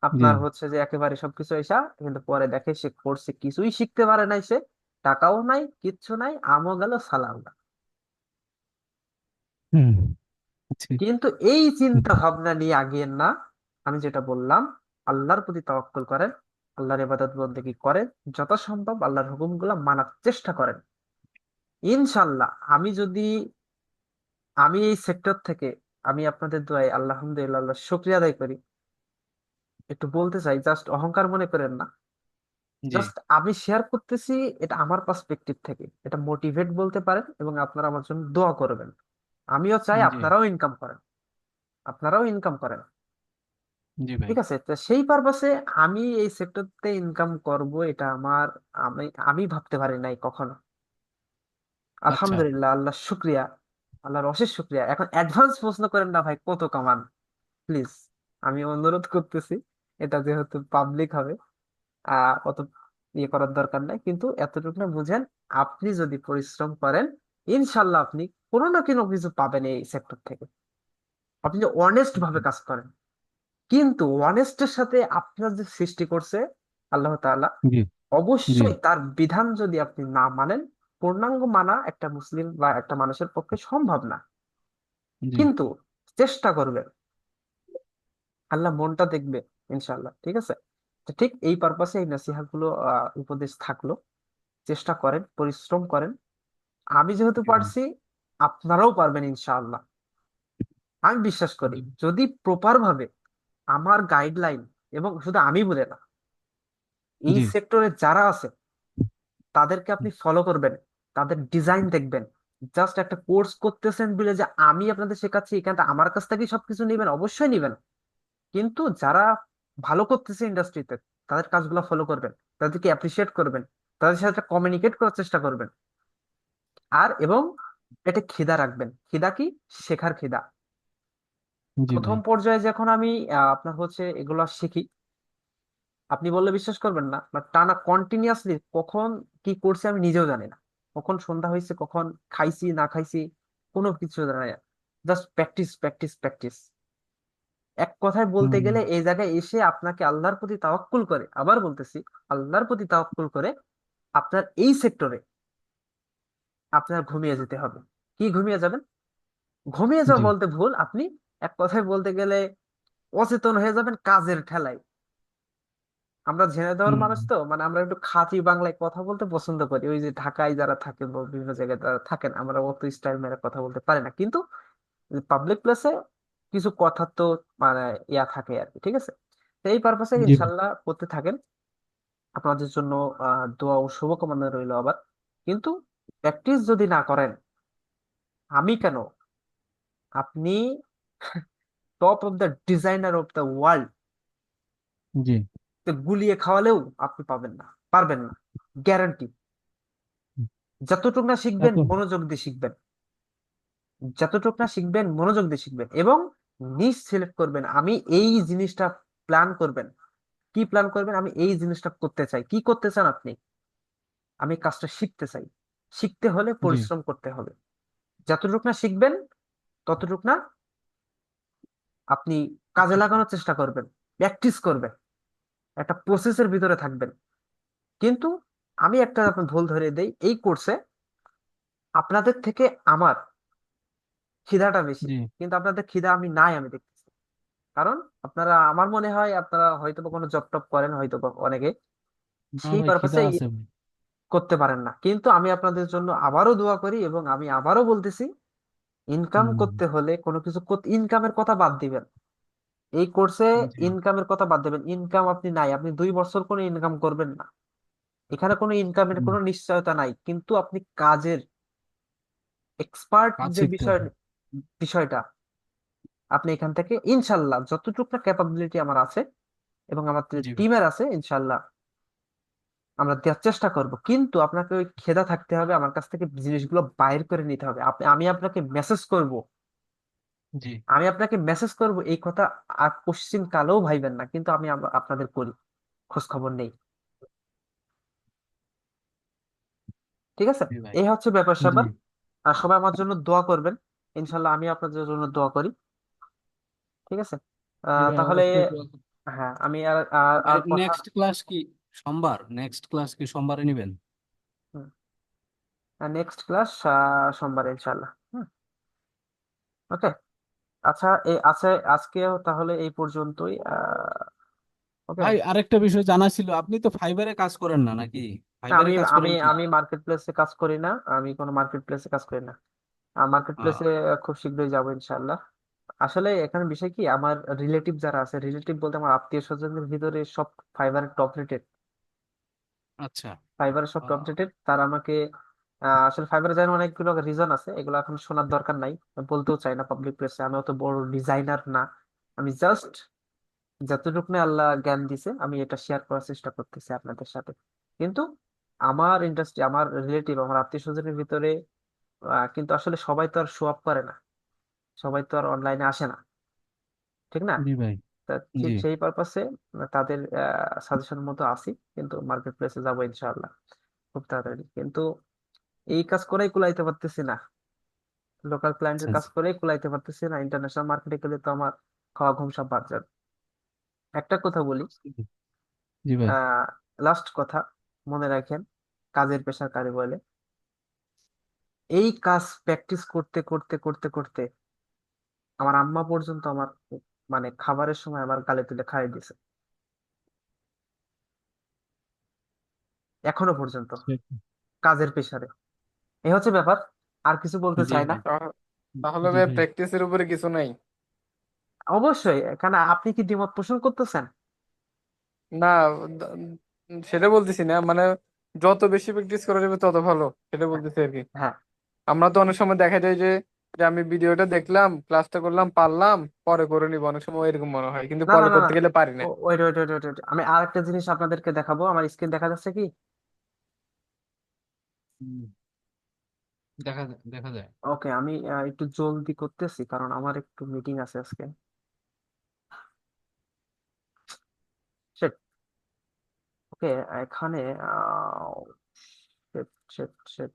আপনার হচ্ছে যে একেবারে সবকিছু এসা, কিন্তু পরে দেখে সে কোর্সে কিছুই শিখতে পারে নাই, সে টাকাও নাই, কিচ্ছু নাই, আমও গেল, সালাও গেল। হুম। জি। কিন্তু এই চিন্তা ভাবনা নিয়ে আগিয়েন না। আমি যেটা বললাম, আল্লাহর প্রতি তাওয়াক্কুল করেন, আল্লাহর ইবাদত বন্দেগী করেন, যথাসম্ভব আল্লাহর হুকুমগুলো মানার চেষ্টা করেন। ইনশাল্লাহ, আমি এই সেক্টর থেকে, আমি আপনাদের দোয়ায় আলহামদুলিল্লাহ, আল্লাহ শুকরিয়া আদায় করি। একটু বলতে চাই, জাস্ট অহংকার মনে করেন না, জি। জাস্ট আমি শেয়ার করতেছি, এটা আমার পার্সপেক্টিভ থেকে, এটা মোটিভেট বলতে পারেন, এবং আপনারা আমার জন্য দোয়া করবেন। আমিও চাই জি। আপনারাও ইনকাম করেন, আপনারাও ইনকাম করেন। জি ভাই। ঠিক আছে, তো সেই পারপাসে আমি এই সেক্টরতে ইনকাম করব, এটা আমার, আমি আমি ভাবতে পারি নাই কখনো। আচ্ছা। আলহামদুলিল্লাহ, আল্লাহ শুক্রিয়া, আল্লাহর অশেষ শুক্রিয়া। এখন অ্যাডভান্স প্রশ্ন করেন না ভাই কত কামান, প্লিজ, আমি অনুরোধ করতেছি। এটা যেহেতু পাবলিক হবে, অত ইয়ে করার দরকার নাই, কিন্তু এতটুকু না বুঝেন, আপনি যদি পরিশ্রম করেন, ইনশাল্লাহ আপনি কোনো না কোনো কিছু পাবেন এই সেক্টর থেকে। আপনি যদি অনেস্ট ভাবে কাজ করেন, কিন্তু অনেস্টের সাথে আপনার যে সৃষ্টি করছে আল্লাহ তাআলা, জি। জি। অবশ্যই তার বিধান যদি আপনি না মানেন, পূর্ণাঙ্গ মানা একটা মুসলিম বা একটা মানুষের পক্ষে সম্ভব না। জি। কিন্তু চেষ্টা করবেন, আল্লাহ মনটা দেখবে, ইনশাল্লাহ। ঠিক আছে, তো ঠিক এই পারপাসে এই নসিহত গুলো, উপদেশ থাকলো। চেষ্টা করেন, পরিশ্রম করেন। আমি যেহেতু জি ভাই। পারছি, আপনারাও পারবেন ইনশাআল্লাহ। আমি বিশ্বাস করি, জি। যদি প্রপার ভাবে আমার গাইডলাইন, এবং শুধু আমি বলে না, এই জি। সেক্টরে যারা আছে তাদেরকে আপনি ফলো করবেন, তাদের ডিজাইন দেখবেন। জাস্ট একটা কোর্স করতেছেন বলে যে আমি আপনাদের শেখাচ্ছি এখানটা আমার কাছ থেকেই সবকিছু নেবেন, অবশ্যই নেবেন, কিন্তু যারা ভালো করতেছে ইন্ডাস্ট্রিতে তাদের কাজগুলো ফলো করবেন, তাদেরকে অ্যাপ্রিসিয়েট করবেন, তাদের সাথে কমিউনিকেট করার চেষ্টা করবেন। আর এবং এটা খিদা রাখবেন। খিদা কি? শেখার খিদা। জি প্রথম ভাই। পর্যায়ে যখন আমি আপনার হচ্ছে এগুলো শিখি, আপনি বললে বিশ্বাস করবেন না, বাট টানা কন্টিনিউয়াসলি কখন কি করছি আমি নিজেও জানি না। কখন সন্ধ্যা হয়েছে, কখন খাইছি না খাইছি, কোনো কিছু জানি না। Just practice practice practice. এক কথায় বলতে হুম। গেলে এই জায়গায় এসে আপনাকে আল্লাহর প্রতি তাওয়াক্কুল করে, আবার বলতেছি, আল্লাহর প্রতি তাওয়াক্কুল করে আপনার এই সেক্টরে আপনার ঘুমিয়ে যেতে হবে। কি ঘুমিয়ে যাবেন? ঘুমিয়ে যাওয়া জি। বলতে ভুল, আপনি এক কথায় বলতে গেলে অচেতন হয়ে যাবেন কাজের ঠেলায়। আমরা ঝিনাইদহের হুম। মানুষ তো, মানে আমরা একটু খাঁটি বাংলায় কথা বলতে পছন্দ করি। ওই যে ঢাকায় যারা থাকে বা বিভিন্ন জায়গায় যারা থাকেন, আমরা অত স্টাইল মেরে কথা বলতে পারি না, কিন্তু পাবলিক প্লেসে কিছু কথা তো মানে ইয়া থাকে আর কি, ঠিক আছে? তো এই পারপাসে জি ভাই। ইনশাল্লাহ করতে থাকেন। আপনাদের জন্য দোয়া ও শুভকামনা রইল আবার। কিন্তু প্র্যাকটিস যদি না করেন, আমি কেন, আপনি top of the designer of the world ji. গুলিয়ে খাওয়ালেও আপনি পাবেন না, পারবেন না, গ্যারান্টি। যতটুকু না তা শিখবেন তো। মনোযোগ দিয়ে শিখবেন, যতটুকু না শিখবেন মনোযোগ দিয়ে শিখবেন, এবং নিশ সিলেক্ট করবেন আমি এই জিনিসটা প্ল্যান করবেন। কি প্ল্যান করবেন? আমি এই জিনিসটা করতে চাই। কি করতে চান আপনি? আমি কাজটা শিখতে চাই। শিখতে হলে জি। পরিশ্রম করতে হবে। যতটুকু না শিখবেন ততটুকু না আপনি কাজে লাগানোর চেষ্টা করবেন, প্র্যাকটিস করবেন, একটা প্রসেসের ভিতরে থাকবেন। কিন্তু আমি একটা আপনার ভুল ধরে দেই, এই কোর্সে আপনাদের থেকে আমার খিদাটা বেশি, জি। কিন্তু আপনাদের খিদা আমি নাই আমি দেখতেছি। কারণ আপনারা, আমার মনে হয় আপনারা হয়তো বা কোনো জব টপ করেন, হয়তো বা অনেকে না সেই ভাই, খিদা পারপাসে আছে ভাই। করতে পারেন না। কিন্তু আমি আপনাদের জন্য আবারও দোয়া করি, এবং আমি আবারও বলতেছি, ইনকাম হুম। করতে হলে কোনো কিছু ইনকামের কথা বাদ দিবেন। এই কোর্সে জি। ইনকামের কথা বাদ দেবেন। ইনকাম আপনি নাই, আপনি 2 বছর কোনো ইনকাম করবেন না। এখানে কোনো ইনকামের হুম। কোনো নিশ্চয়তা নাই, কিন্তু আপনি কাজের এক্সপার্ট কাজ যে শিখতে হবে। বিষয়টা আপনি এখান থেকে ইনশাল্লাহ যতটুকু না ক্যাপাবিলিটি আমার আছে এবং আমাদের জি ভাই। টিমের আছে, ইনশাল্লাহ আমরা দেওয়ার চেষ্টা করব। কিন্তু আপনাকে ওই খেদা থাকতে হবে, আমার কাছ থেকে জিনিসগুলো বাইর করে নিতে হবে। আমি আপনাকে মেসেজ করব, জি। এই কথা আর পশ্চিম কালেও ভাইবেন না, কিন্তু আমি আপনাদের করি, খোঁজ খবর নেই। ঠিক আছে? জি ভাই। এই হচ্ছে ব্যাপার জি। স্যাপার। আর সবাই আমার জন্য দোয়া করবেন, ইনশাল্লাহ আমি আপনাদের জন্য দোয়া করি। ঠিক আছে? জি ভাই, তাহলে অবশ্যই দোয়া করব। হ্যাঁ, আমি আর আর ভাই, আর কথা, নেক্সট ক্লাস কি সোমবারে নেবেন? নেক্সট ক্লাস সোমবার ইনশাল্লাহ। ওকে। আচ্ছা, এই আছে আজকেও তাহলে এই পর্যন্তই। ওকে। ভাই, আরেকটা বিষয় জানা ছিল, আপনি তো ফাইবারে কাজ করেন না নাকি? না, ফাইবারে আমি কাজ আমি করেন কি? আমি মার্কেট প্লেসে কাজ করি না। আমি কোনো মার্কেট প্লেসে কাজ করি না। মার্কেট প্লেসে আহ, খুব শীঘ্রই যাবো ইনশাল্লাহ। আসলে এখানে বিষয় কি, আমার রিলেটিভ যারা আছে, রিলেটিভ বলতে আমার আত্মীয় স্বজনদের ভিতরে সব ফাইবারের টপ রেটেড, আচ্ছা। ফাইবারের সব টপ আহ, রেটেড। তারা আমাকে আসলে ফাইবারে যাওয়ার অনেকগুলো রিজন আছে, এগুলো এখন শোনার দরকার নাই, আমি বলতেও চাই না পাবলিক প্লেসে। আমি অত বড় ডিজাইনার না। আমি জাস্ট যতটুকু না আল্লাহ জ্ঞান দিছে আমি এটা শেয়ার করার চেষ্টা করতেছি আপনাদের সাথে। কিন্তু আমার ইন্ডাস্ট্রি, আমার রিলেটিভ, আমার আত্মীয় স্বজনের ভিতরে কিন্তু আসলে সবাই তো আর শো আপ করে না, সবাই তো আর অনলাইনে আসে না, ঠিক না? জি ভাই। তা জি। ঠিক সেই পারপাসে তাদের সাজেশন মতো আসি, কিন্তু মার্কেট প্লেসে যাবো ইনশাআল্লাহ খুব তাড়াতাড়ি। কিন্তু এই কাজ করেই কুলাইতে পারতেছি না, লোকাল আচ্ছা ক্লায়েন্টের কাজ আচ্ছা। করেই কুলাইতে পারতেছি না, ইন্টারন্যাশনাল মার্কেটে গেলে তো আমার খাওয়া ঘুম সব বাদ যাবে। একটা কথা বলি, জি ভাই। লাস্ট কথা, মনে রাখেন, কাজের পেশা কারে বলে। এই কাজ প্র্যাকটিস করতে করতে করতে করতে আমার আম্মা পর্যন্ত আমার মানে খাবারের সময় আমার গালে তুলে খাইয়ে দিয়েছে, এখনো পর্যন্ত, কাজের পেশারে। এই হচ্ছে ব্যাপার, আর কিছু বলতে জি চাই না। ভাই। তাহলে জি ভাই ভাই। প্র্যাকটিসের উপরে কিছু নাই? অবশ্যই, এখানে আপনি কি দ্বিমত পোষণ করতেছেন? না, সেটা বলতেছি না, মানে যত বেশি প্র্যাকটিস করা যাবে তত ভালো, এটা হ্যাঁ, বলতেছি আর কি। হ্যাঁ। আমরা তো অনেক সময় দেখা যায় যে যে আমি ভিডিওটা দেখলাম, ক্লাসটা করলাম, পারলাম, পরে করে নিব, অনেক সময় এরকম মনে হয়, কিন্তু না, না, পরে না, না। করতে গেলে পারি না। ওয়েট, ওয়েট, ওয়েট, ওয়েট, আমি আরেকটা জিনিস আপনাদেরকে দেখাবো। আমার স্ক্রিন দেখা যাচ্ছে কি? হুম, দেখা যায়। ওকে, আমি একটু জলদি করতেছি কারণ আমার একটু মিটিং আছে আজকে। ওকে, এখানে shit, shit, shit.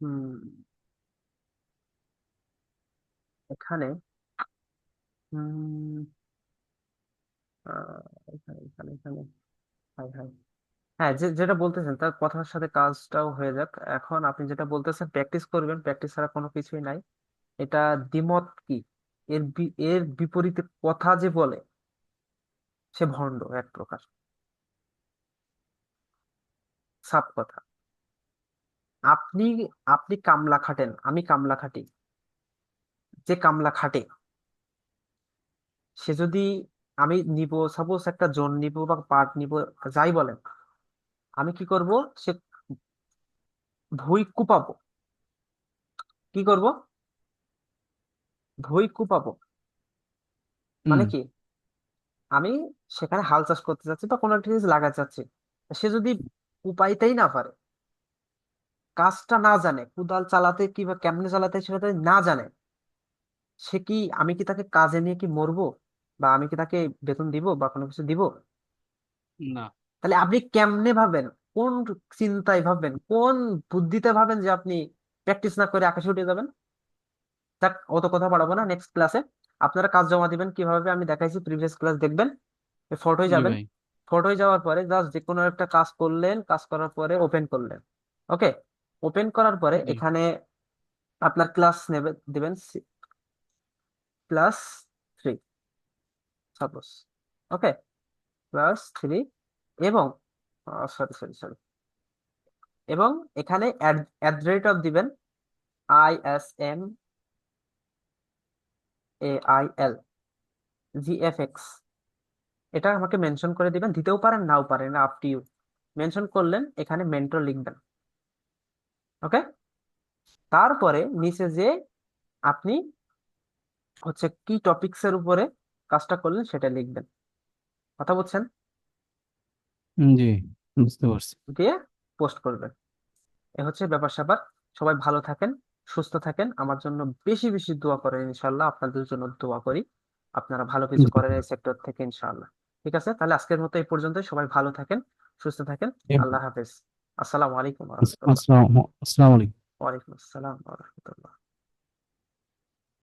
হুম, এখানে হুম, এখানে এখানে এখানে হাই হাই। হ্যাঁ, যেটা বলতেছেন তার কথার সাথে কাজটাও হয়ে যাক। এখন আপনি যেটা বলতেছেন প্র্যাকটিস করবেন, প্র্যাকটিস ছাড়া কোনো কিছুই নাই। এটা দ্বিমত কি? এর বিপরীতে কথা যে বলে সে ভণ্ড এক প্রকার, সাপ কথা। আপনি আপনি কামলা খাটেন, আমি কামলা খাটি। যে কামলা খাটে সে যদি, আমি নিব সাপোজ একটা জোন নিব বা পার্ট নিব, যাই বলেন, আমি কি করব? সে ভুঁই কুপাবো। কি করব? ভুঁই কুপাবো। হুম। মানে কি? আমি সেখানে হাল চাষ করতে চাচ্ছি বা কোনো একটা জিনিস লাগাতে চাচ্ছি, সে যদি কুপাইতেই না পারে, কাজটা না জানে, কোদাল চালাতে কি বা কেমনে চালাতে সেটা যদি না জানে, সে কি, আমি কি তাকে কাজে নিয়ে কি মরবো? বা আমি কি তাকে বেতন দিব বা কোনো কিছু দিব? না। তাহলে আপনি কেমনে ভাবেন, কোন চিন্তায় ভাববেন, কোন বুদ্ধিতে ভাবেন যে আপনি প্র্যাকটিস না করে আকাশে উঠে যাবেন? যাক, অত কথা বাড়াবো না। নেক্সট ক্লাসে আপনারা কাজ জমা দিবেন কিভাবে আমি দেখাইছি, প্রিভিয়াস ক্লাস দেখবেন, ফটোয় জি যাবেন। ভাই। ফটোয় যাওয়ার পরে জাস্ট যে কোনো একটা কাজ করলেন, কাজ করার পরে ওপেন করলেন। ওকে, ওপেন করার পরে জি। এখানে আপনার ক্লাস নেবে দিবেন +3 সাপোজ। ওকে, +3, এবং সরি, সরি, সরি, এবং এখানে অ্যাট দিবেন, ISMAIL GFX। এটা আমাকে মেনশন করে দিবেন, দিতেও পারেন নাও পারেন, আপ টু ইউ। মেনশন করলেন, এখানে মেন্টর লিখবেন। ওকে, তারপরে নিচে যে আপনি হচ্ছে কি টপিকস এর উপরে কাজটা করলেন সেটা লিখবেন। কথা বলছেন? জি, বুঝতে পারছি। দিয়ে পোস্ট করবেন। এ হচ্ছে ব্যাপার স্যাপার। সবাই ভালো থাকেন, সুস্থ থাকেন, আমার জন্য বেশি বেশি দোয়া করেন ইনশাল্লাহ। আপনাদের জন্য দোয়া করি, আপনারা ভালো কিছু জি। করেন এই সেক্টর থেকে ইনশাআল্লাহ। ঠিক আছে, তাহলে আজকের মতো এই পর্যন্তই। সবাই ভালো থাকেন, সুস্থ থাকেন। আল্লাহ হাফেজ। আসসালামু আলাইকুম রহমতুল্লাহ। আসসালামু আলাইকুম। ওয়ালাইকুম আসসালাম ওয়া রাহমাতুল্লাহ।